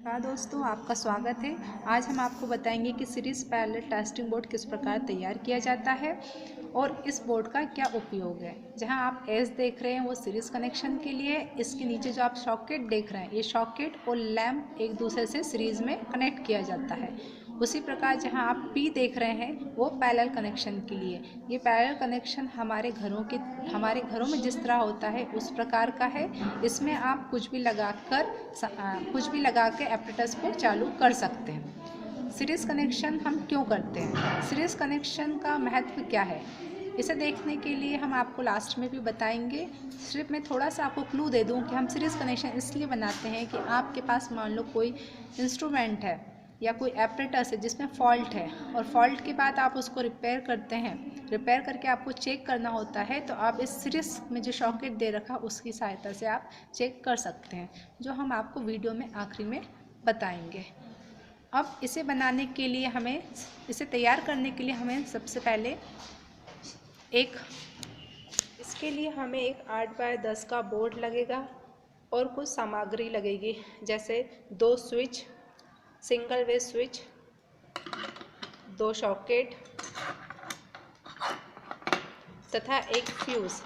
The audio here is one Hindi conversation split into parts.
हाँ दोस्तों, आपका स्वागत है। आज हम आपको बताएंगे कि सीरीज़ पैरेलल टेस्टिंग बोर्ड किस प्रकार तैयार किया जाता है और इस बोर्ड का क्या उपयोग है। जहाँ आप एस देख रहे हैं वो सीरीज़ कनेक्शन के लिए, इसके नीचे जो आप सॉकेट देख रहे हैं ये सॉकेट और लैंप एक दूसरे से सीरीज़ में कनेक्ट किया जाता है। उसी प्रकार जहाँ आप पी देख रहे हैं वो पैरेलल कनेक्शन के लिए। ये पैरेलल कनेक्शन हमारे घरों में जिस तरह होता है उस प्रकार का है। इसमें आप कुछ भी लगा के एप्रेटस को चालू कर सकते हैं। सीरीज़ कनेक्शन हम क्यों करते हैं, सीरीज़ कनेक्शन का महत्व क्या है, इसे देखने के लिए हम आपको लास्ट में भी बताएंगे। सिर्फ मैं थोड़ा सा आपको क्लू दे दूं कि हम सीरीज़ कनेक्शन इसलिए बनाते हैं कि आपके पास मान लो कोई इंस्ट्रूमेंट है या कोई एपरेटस है जिसमें फॉल्ट है और फॉल्ट के बाद आप उसको रिपेयर करते हैं, रिपेयर करके आपको चेक करना होता है, तो आप इस सीरीज़ में जो सॉकेट दे रखा उसकी सहायता से आप चेक कर सकते हैं, जो हम आपको वीडियो में आखिरी में बताएंगे। अब इसे बनाने के लिए इसे तैयार करने के लिए हमें सबसे पहले इसके लिए हमें एक 8x10 का बोर्ड लगेगा और कुछ सामग्री लगेगी, जैसे 2 switch, single way switch, 2 socket तथा एक फ्यूज़।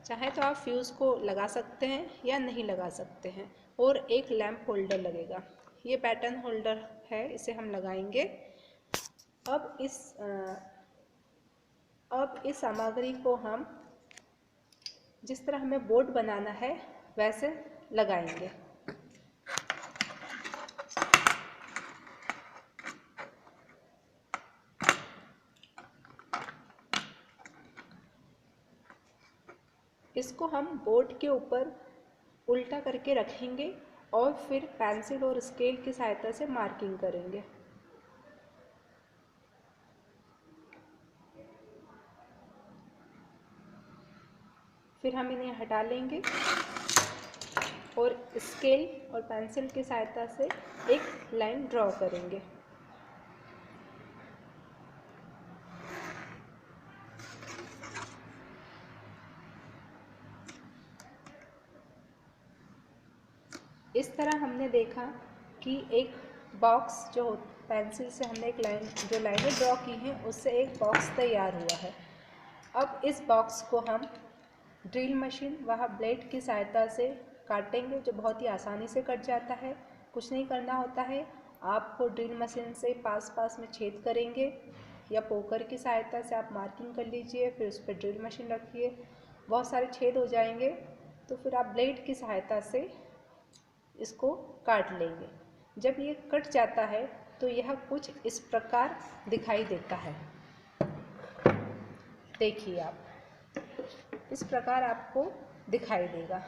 चाहे तो आप फ्यूज़ को लगा सकते हैं या नहीं लगा सकते हैं, और एक लैंप होल्डर लगेगा। ये पैटर्न होल्डर है, इसे हम लगाएंगे। अब इस सामग्री को हम जिस तरह हमें बोर्ड बनाना है वैसे लगाएंगे। इसको हम बोर्ड के ऊपर उल्टा करके रखेंगे और फिर पेंसिल और स्केल की सहायता से मार्किंग करेंगे। फिर हम इन्हें हटा लेंगे और स्केल और पेंसिल की सहायता से एक लाइन ड्रॉ करेंगे। इस तरह हमने देखा कि एक बॉक्स जो पेंसिल से हमने जो लाइनें ड्रॉ की हैं उससे एक बॉक्स तैयार हुआ है। अब इस बॉक्स को हम ड्रिल मशीन व ब्लेड की सहायता से काटेंगे, जो बहुत ही आसानी से कट जाता है। कुछ नहीं करना होता है, आपको ड्रिल मशीन से पास में छेद करेंगे या पोकर की सहायता से आप मार्किंग कर लीजिए, फिर उस पर ड्रिल मशीन रखिए, बहुत सारे छेद हो जाएंगे, तो फिर आप ब्लेड की सहायता से इसको काट लेंगे। जब ये कट जाता है तो यह कुछ इस प्रकार दिखाई देता है। देखिए आप, इस प्रकार आपको दिखाई देगा।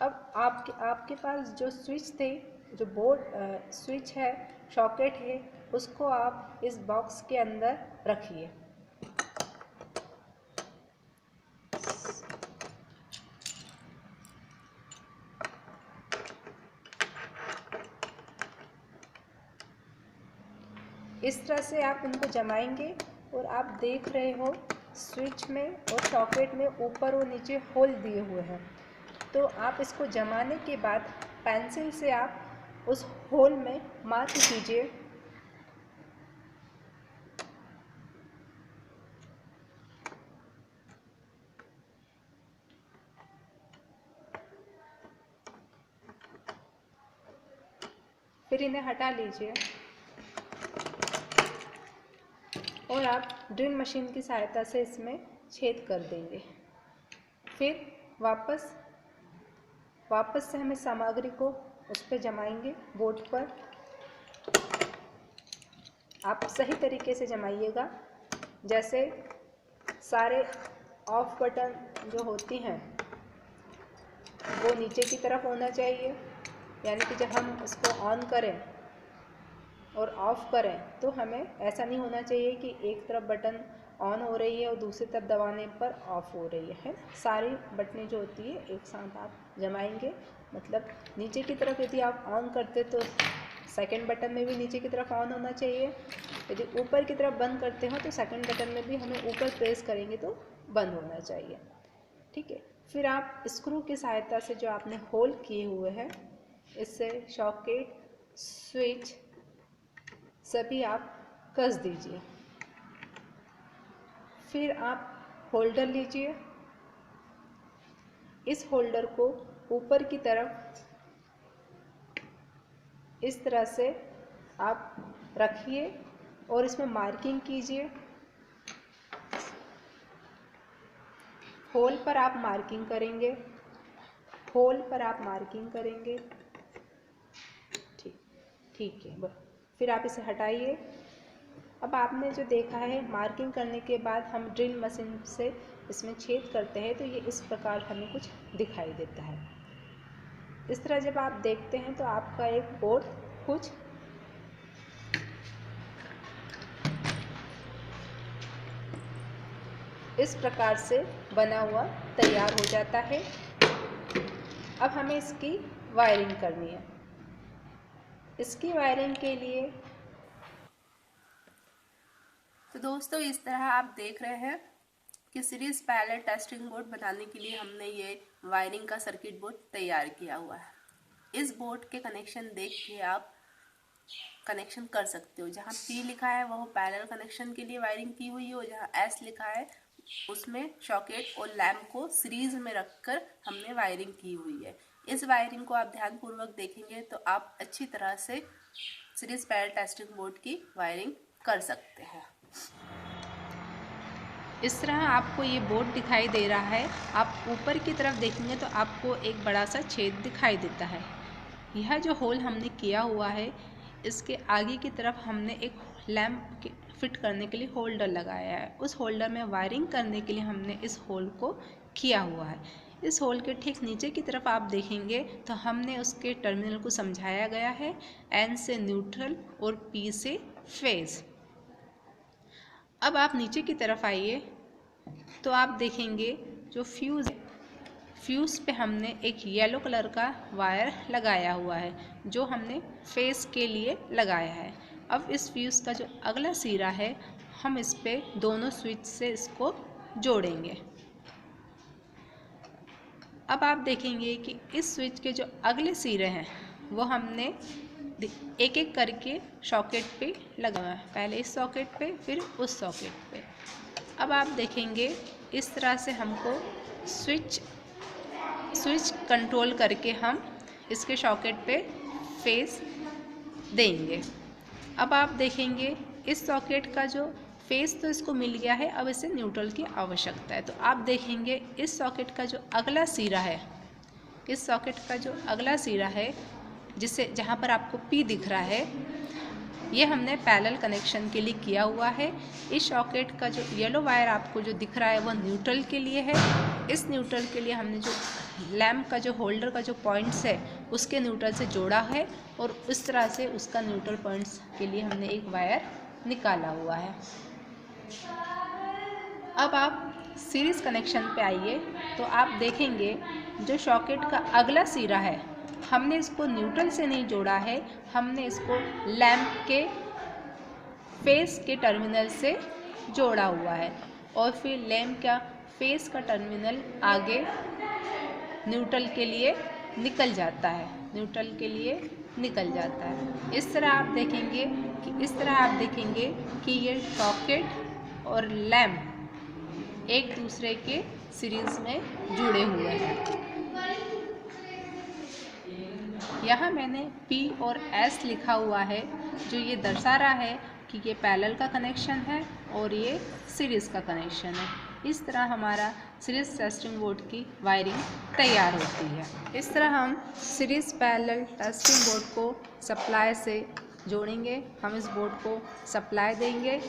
अब आपके पास जो स्विच थे, जो बोर्ड स्विच है, सॉकेट है, उसको आप इस बॉक्स के अंदर रखिए। इस तरह से आप इनको जमाएंगे और आप देख रहे हो स्विच में और सॉकेट में ऊपर और नीचे होल दिए हुए हैं। तो आप इसको जमाने के बाद पेंसिल से आप उस होल में मार्क कीजिए। फिर इन्हें हटा लीजिए और आप ड्रिल मशीन की सहायता से इसमें छेद कर देंगे। फिर वापस से हम इस सामग्री को उस पर जमाएंगे बोर्ड पर। आप सही तरीके से जमाइएगा, जैसे सारे ऑफ बटन जो होती हैं वो नीचे की तरफ होना चाहिए, यानी कि जब हम इसको ऑन करें और ऑफ़ करें तो हमें ऐसा नहीं होना चाहिए कि एक तरफ बटन ऑन हो रही है और दूसरी तरफ दबाने पर ऑफ़ हो रही है। सारी बटनें जो होती है एक साथ आप जमाएंगे। मतलब नीचे की तरफ यदि आप ऑन करते तो सेकंड बटन में भी नीचे की तरफ ऑन होना चाहिए, यदि ऊपर की तरफ बंद करते हो तो सेकंड बटन में भी हमें ऊपर प्रेस करेंगे तो बंद होना चाहिए। ठीक है। फिर आप स्क्रू की सहायता से जो आपने होल किए हुए हैं इससे सॉकेट स्विच सभी आप कस दीजिए। फिर आप होल्डर लीजिए, इस होल्डर को ऊपर की तरफ इस तरह से आप रखिए और इसमें मार्किंग कीजिए। होल पर आप मार्किंग करेंगे, होल पर आप मार्किंग करेंगे। ठीक है। फिर आप इसे हटाइए। अब आपने जो देखा है, मार्किंग करने के बाद हम ड्रिल मशीन से इसमें छेद करते हैं तो ये इस प्रकार हमें कुछ दिखाई देता है। इस तरह जब आप देखते हैं तो आपका एक बोर्ड कुछ इस प्रकार से बना हुआ तैयार हो जाता है। अब हमें इसकी वायरिंग करनी है। इसकी वायरिंग के लिए तो दोस्तों इस तरह आप देख रहे हैं कि सीरीज पैरेलल टेस्टिंग बोर्ड बनाने के लिए हमने ये वायरिंग का सर्किट बोर्ड तैयार किया हुआ है। इस बोर्ड के कनेक्शन देख के आप कनेक्शन कर सकते हो। जहाँ P लिखा है वह पैरेलल कनेक्शन के लिए वायरिंग की हुई है और जहाँ S लिखा है उसमें सॉकेट और लैम्प को सीरीज में रखकर हमने वायरिंग की हुई है। इस वायरिंग को आप ध्यानपूर्वक देखेंगे तो आप अच्छी तरह से सीरीज पैरेलल टेस्टिंग बोर्ड की वायरिंग कर सकते हैं। इस तरह आपको ये बोर्ड दिखाई दे रहा है। आप ऊपर की तरफ देखेंगे तो आपको एक बड़ा सा छेद दिखाई देता है। यह जो होल हमने किया हुआ है, इसके आगे की तरफ हमने एक लैम्प फिट करने के लिए होल्डर लगाया है। उस होल्डर में वायरिंग करने के लिए हमने इस होल को किया हुआ है। इस होल के ठीक नीचे की तरफ आप देखेंगे तो हमने उसके टर्मिनल को समझाया गया है। N से न्यूट्रल और P से फेज। अब आप नीचे की तरफ आइए तो आप देखेंगे जो फ्यूज़ पे हमने एक येलो कलर का वायर लगाया हुआ है जो हमने फेस के लिए लगाया है। अब इस फ्यूज़ का जो अगला सिरा है हम इस पे दोनों स्विच से इसको जोड़ेंगे। अब आप देखेंगे कि इस स्विच के जो अगले सिरे हैं वो हमने एक एक करके सॉकेट पे लगाया है। पहले इस सॉकेट पे, फिर उस सॉकेट पे। अब आप देखेंगे इस तरह से हमको स्विच कंट्रोल करके हम इसके सॉकेट पे फेस देंगे। अब आप देखेंगे इस सॉकेट का जो फेस तो इसको मिल गया है, अब इसे न्यूट्रल की आवश्यकता है। तो आप देखेंगे इस सॉकेट का जो अगला सिरा है, इस सॉकेट का जो अगला सिरा है जहाँ पर आपको P दिख रहा है, ये हमने पैरेलल कनेक्शन के लिए किया हुआ है। इस सॉकेट का जो येलो वायर आपको जो दिख रहा है वह न्यूट्रल के लिए है। इस न्यूट्रल के लिए हमने जो लैम्प का जो होल्डर का जो पॉइंट्स है उसके न्यूट्रल से जोड़ा है और इस तरह से उसका न्यूट्रल पॉइंट्स के लिए हमने एक वायर निकाला हुआ है। अब आप सीरीज कनेक्शन पे आइए तो आप देखेंगे जो सॉकेट का अगला सिरा है हमने इसको न्यूट्रल से नहीं जोड़ा है, हमने इसको लैम्प के फेस के टर्मिनल से जोड़ा हुआ है और फिर लैम्प का फेस का टर्मिनल आगे न्यूट्रल के लिए निकल जाता है, न्यूट्रल के लिए निकल जाता है। इस तरह आप देखेंगे कि ये सॉकेट और लैम्प एक दूसरे के सीरीज में जुड़े हुए हैं। यहाँ मैंने P और S लिखा हुआ है जो ये दर्शा रहा है कि ये पैरेलल का कनेक्शन है और ये सीरीज़ का कनेक्शन है। इस तरह हमारा सीरीज़ टेस्टिंग बोर्ड की वायरिंग तैयार होती है। इस तरह हम सीरीज़ पैरेलल टेस्टिंग बोर्ड को सप्लाई से जोड़ेंगे। हम इस बोर्ड को सप्लाई देंगे।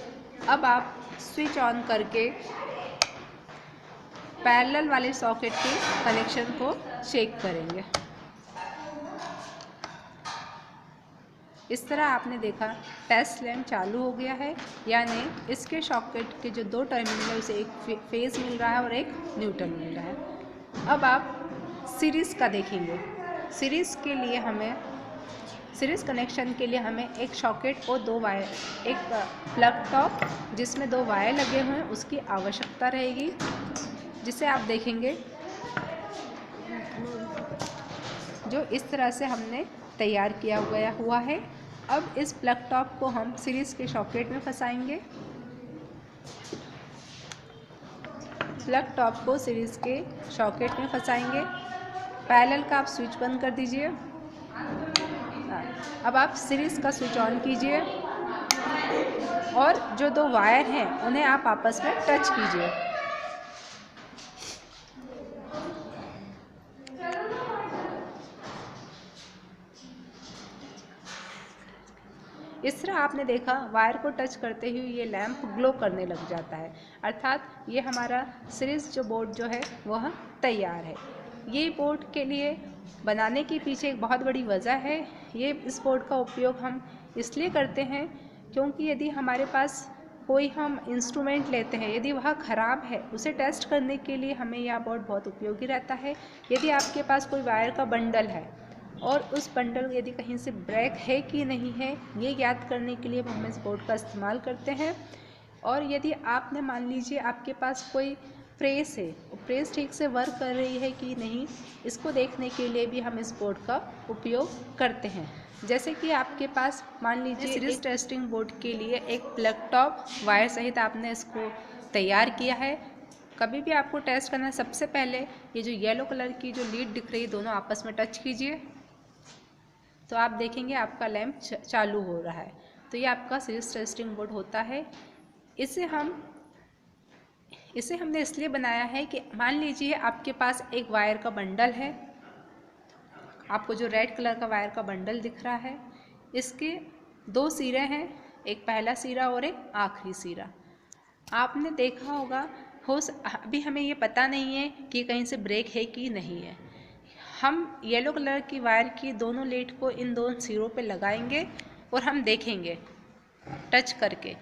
अब आप स्विच ऑन करके पैरेलल वाले सॉकेट के कनेक्शन को चेक करेंगे। इस तरह आपने देखा टेस्ट लैम्प चालू हो गया है, यानी इसके सॉकेट के जो दो टर्मिनल है उसे एक फेज मिल रहा है और एक न्यूट्रल मिल रहा है। अब आप सीरीज़ का देखेंगे। सीरीज़ कनेक्शन के लिए हमें एक सॉकेट और दो वायर, एक प्लग टॉप जिसमें दो वायर लगे हुए हैं उसकी आवश्यकता रहेगी, जिसे आप देखेंगे जो इस तरह से हमने तैयार किया हुआ है। अब इस प्लग टॉप को हम सीरीज़ के सॉकेट में फंसाएंगे। प्लग टॉप को सीरीज़ के सॉकेट में फंसाएंगे। पैरेलल का आप स्विच बंद कर दीजिए। अब आप सीरीज़ का स्विच ऑन कीजिए और जो दो वायर हैं उन्हें आप आपस में टच कीजिए। इस तरह आपने देखा वायर को टच करते हुए ये लैंप ग्लो करने लग जाता है, अर्थात ये हमारा सीरीज़ जो बोर्ड जो है वह तैयार है। ये बोर्ड के लिए बनाने के पीछे एक बहुत बड़ी वजह है। ये इस बोर्ड का उपयोग हम इसलिए करते हैं क्योंकि यदि हमारे पास कोई हम इंस्ट्रूमेंट लेते हैं, यदि वह ख़राब है, उसे टेस्ट करने के लिए हमें यह बोर्ड बहुत उपयोगी रहता है। यदि आपके पास कोई वायर का बंडल है और उस बंडल यदि कहीं से ब्रेक है कि नहीं है, ये ज्ञात करने के लिए हम इस बोर्ड का इस्तेमाल करते हैं। और यदि आपने मान लीजिए आपके पास कोई प्रेस है, प्रेस ठीक से वर्क कर रही है कि नहीं, इसको देखने के लिए भी हम इस बोर्ड का उपयोग करते हैं। जैसे कि आपके पास मान लीजिए सीरीज़ टेस्टिंग बोर्ड के लिए एक प्लग टॉप वायर सहित आपने इसको तैयार किया है। कभी भी आपको टेस्ट करना है, सबसे पहले ये जो येलो कलर की जो लीड दिख रही है दोनों आपस में टच कीजिए, तो आप देखेंगे आपका लैंप चालू हो रहा है। तो ये आपका सीरीज़ टेस्टिंग बोर्ड होता है। इसे हमने इसलिए बनाया है कि मान लीजिए आपके पास एक वायर का बंडल है, आपको जो रेड कलर का वायर का बंडल दिख रहा है, इसके दो सिरे हैं, एक पहला सिरा और एक आखिरी सिरा। आपने देखा होगा अभी हमें ये पता नहीं है कि कहीं से ब्रेक है कि नहीं है। हम येलो कलर की वायर की दोनों लीड को इन दोनों सिरों पे लगाएंगे और हम देखेंगे टच करके,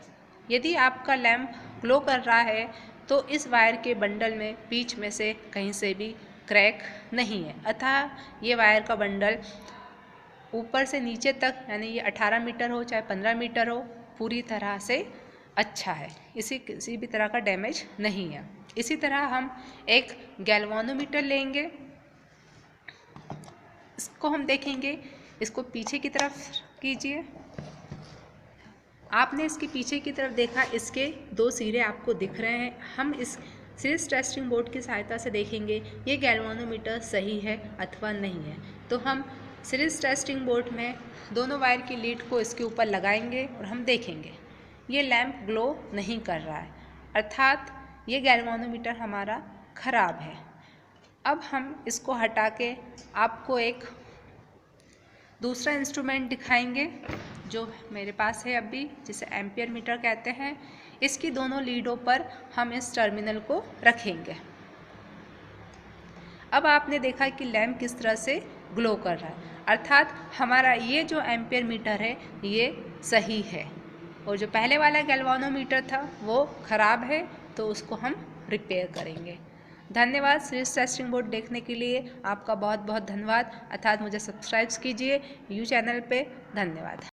यदि आपका लैंप ग्लो कर रहा है तो इस वायर के बंडल में बीच में से कहीं से भी क्रैक नहीं है, अतः ये वायर का बंडल ऊपर से नीचे तक, यानी ये 18 मीटर हो चाहे 15 मीटर हो, पूरी तरह से अच्छा है, किसी भी तरह का डैमेज नहीं है। इसी तरह हम एक गैल्वानोमीटर लेंगे, इसको हम देखेंगे, इसको पीछे की तरफ कीजिए। आपने इसके पीछे की तरफ देखा, इसके दो सिरे आपको दिख रहे हैं। हम इस सीरीज़ टेस्टिंग बोर्ड की सहायता से देखेंगे ये गैल्वानोमीटर सही है अथवा नहीं है। तो हम सीरीज़ टेस्टिंग बोर्ड में दोनों वायर की लीड को इसके ऊपर लगाएंगे और हम देखेंगे ये लैंप ग्लो नहीं कर रहा है, अर्थात ये गैल्वानोमीटर हमारा ख़राब है। अब हम इसको हटा के आपको एक दूसरा इंस्ट्रूमेंट दिखाएंगे जो मेरे पास है अभी, जिसे एम्पियर मीटर कहते हैं। इसकी दोनों लीडों पर हम इस टर्मिनल को रखेंगे। अब आपने देखा कि लैंप किस तरह से ग्लो कर रहा है, अर्थात हमारा ये जो एम्पियर मीटर है ये सही है और जो पहले वाला गैल्वानोमीटर था वो ख़राब है, तो उसको हम रिपेयर करेंगे। धन्यवाद। सीरीज़ टेस्टिंग बोर्ड देखने के लिए आपका बहुत बहुत धन्यवाद, अर्थात मुझे सब्सक्राइब कीजिए यू चैनल पे। धन्यवाद।